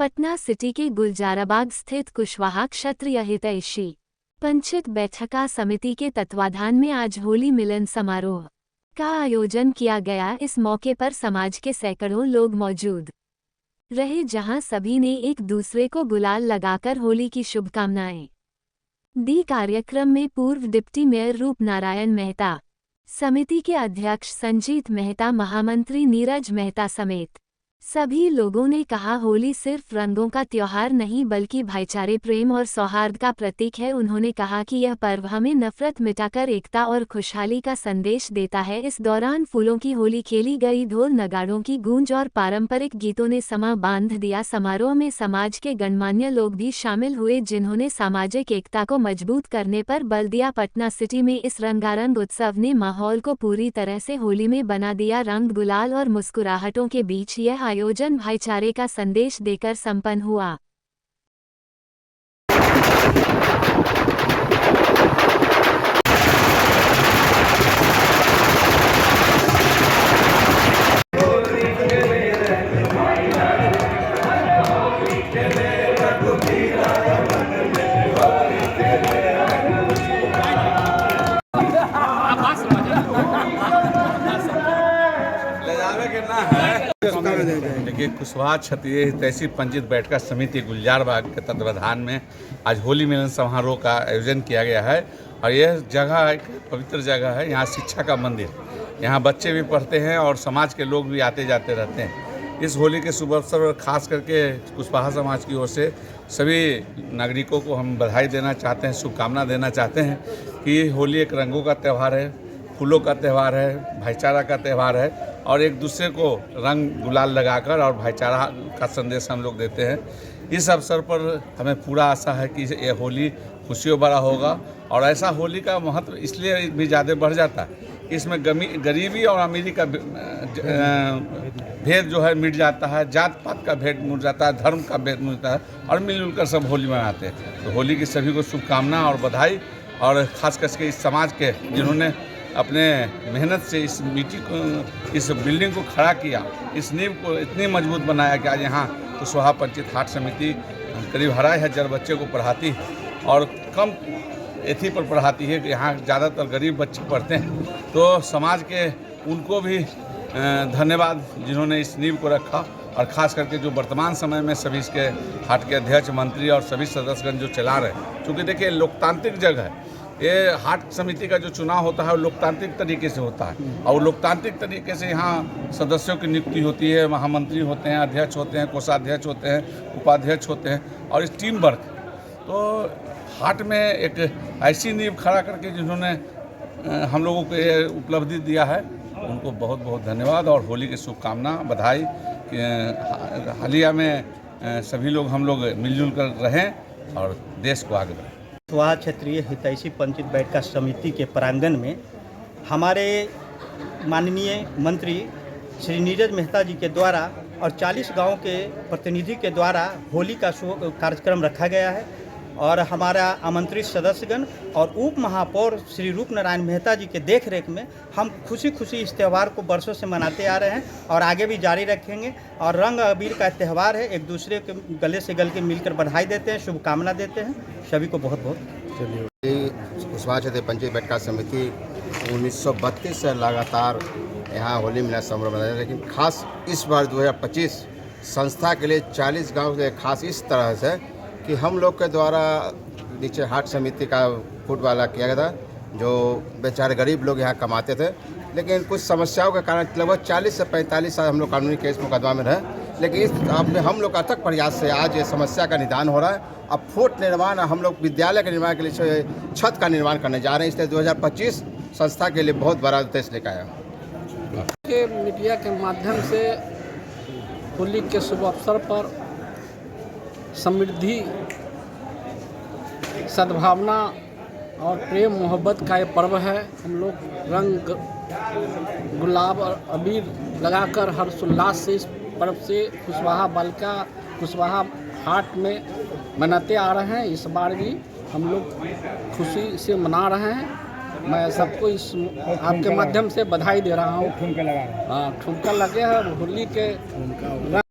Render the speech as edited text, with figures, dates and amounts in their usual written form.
Patna city के गुलजाराबाग स्थित कुशवाहा क्षत्रिय हितैषी पंचित बैठका समिति के तत्वाधान में आज होली मिलन समारोह का आयोजन किया गया। इस मौके पर समाज के सैकड़ों लोग मौजूद रहे, जहां सभी ने एक दूसरे को गुलाल लगाकर होली की शुभकामनाएं दी। कार्यक्रम में पूर्व डिप्टी मेयर रूप नारायण मेहता, समिति के अध्यक्ष संजीत मेहता, महामंत्री नीरज मेहता समेत सभी लोगों ने कहा, होली सिर्फ रंगों का त्योहार नहीं बल्कि भाईचारे, प्रेम और सौहार्द का प्रतीक है। उन्होंने कहा कि यह पर्व हमें नफरत मिटाकर एकता और खुशहाली का संदेश देता है। इस दौरान फूलों की होली खेली गई, ढोल नगाड़ों की गूंज और पारंपरिक गीतों ने समा बांध दिया। समारोह में समाज के गणमान्य लोग भी शामिल हुए, जिन्होंने सामाजिक एकता को मजबूत करने पर बल दिया। पटना सिटी में इस रंगारंग उत्सव ने माहौल को पूरी तरह से होली में बना दिया। रंग, गुलाल और मुस्कुराहटों के बीच यह आयोजन भाईचारे का संदेश देकर संपन्न हुआ। देखिए, कुशवाहा क्षत्रिय हितैषी पंचित बैठका समिति गुलजारबाग के तत्वाधान में आज होली मिलन समारोह का आयोजन किया गया है। और यह जगह एक पवित्र जगह है, यहाँ शिक्षा का मंदिर, यहाँ बच्चे भी पढ़ते हैं और समाज के लोग भी आते जाते रहते हैं। इस होली के शुभ अवसर पर खास करके कुशवाहा समाज की ओर से सभी नागरिकों को हम बधाई देना चाहते हैं, शुभकामना देना चाहते हैं कि होली एक रंगों का त्यौहार है, फूलों का त्यौहार है, भाईचारा का त्यौहार है और एक दूसरे को रंग गुलाल लगाकर और भाईचारा का संदेश हम लोग देते हैं। इस अवसर पर हमें पूरा आशा है कि ये होली खुशियों भरा होगा और ऐसा होली का महत्व इसलिए भी ज़्यादा बढ़ जाता है, इसमें गरीबी और अमीरी का भेद जो है मिट जाता है, जात पात का भेद मिट जाता है, धर्म का भेद मिटता है और मिलजुल कर सब होली मनाते हैं। तो होली की सभी को शुभकामना और बधाई, और ख़ास करके इस समाज के जिन्होंने अपने मेहनत से इस मिट्टी को, इस बिल्डिंग को खड़ा किया, इस नींव को इतनी मजबूत बनाया कि आज यहाँ कुशवाहा पंचित हाट समिति करीब 2,500 बच्चे को पढ़ाती है और कम एथी पर पढ़ाती है कि यहाँ ज़्यादातर गरीब बच्चे पढ़ते हैं। तो समाज के उनको भी धन्यवाद जिन्होंने इस नींव को रखा, और ख़ास करके जो वर्तमान समय में सभी इसके हाट के अध्यक्ष, मंत्री और सभी सदस्यगण जो चला रहे हैं। क्योंकि देखिए, लोकतांत्रिक जगह है, ये हाट समिति का जो चुनाव होता है वो लोकतांत्रिक तरीके से होता है और लोकतांत्रिक तरीके से यहाँ सदस्यों की नियुक्ति होती है, महामंत्री होते हैं, अध्यक्ष होते हैं, कोषाध्यक्ष होते हैं, उपाध्यक्ष होते हैं और इस टीम वर्क। तो हाट में एक ऐसी नींव खड़ा करके जिन्होंने हम लोगों को ये उपलब्धि दिया है, उनको बहुत बहुत धन्यवाद और होली की शुभकामना, बधाई। हालिया में सभी लोग हम लोग मिलजुल कर रहें और देश को आगे बढ़ाएं। कुशवाहा क्षेत्रीय हितैषी पंचित बैठका समिति के प्रांगण में हमारे माननीय मंत्री श्री नीरज मेहता जी के द्वारा और 40 गांव के प्रतिनिधि के द्वारा होली का कार्यक्रम रखा गया है और हमारा आमंत्रित सदस्यगण और उप महापौर श्री रूप नारायण मेहता जी के देखरेख में हम खुशी खुशी इस त्यौहार को वर्षों से मनाते आ रहे हैं और आगे भी जारी रखेंगे। और रंग अबीर का त्यौहार है, एक दूसरे के गले से गल के मिलकर बधाई देते हैं, शुभकामना देते हैं। सभी को बहुत बहुत चलिए। कुशवाहा क्षेत्रीय पंचित बैठका समिति 1932 से लगातार यहाँ होली मिलन समारोह मनाया, लेकिन खास इस बार 2025 संस्था के लिए 40 गाँव से खास इस तरह से कि हम लोग के द्वारा नीचे हाट समिति का फूड वाला किया गया था, जो बेचारे गरीब लोग यहाँ कमाते थे, लेकिन कुछ समस्याओं के कारण लगभग 40 से 45 साल हम लोग कानूनी केस मुकदमा में रहे, लेकिन इस हम लोग अथक प्रयास से आज ये समस्या का निदान हो रहा है। अब फूट निर्माण, हम लोग विद्यालय के निर्माण के लिए छत का निर्माण करने जा रहे हैं, इसलिए 2025 संस्था के लिए बहुत बड़ा उद्देश्य लेकर आया। मीडिया के माध्यम से होली के शुभ अवसर पर समृद्धि, सद्भावना और प्रेम मोहब्बत का ये पर्व है। हम लोग रंग, गुलाब और अबीर लगाकर हर्षोल्लास से इस पर्व से कुशवाहा हाट में मनाते आ रहे हैं। इस बार भी हम लोग खुशी से मना रहे हैं। मैं सबको इस आपके माध्यम से बधाई दे रहा हूँ। ठुमका लगे हैं होली के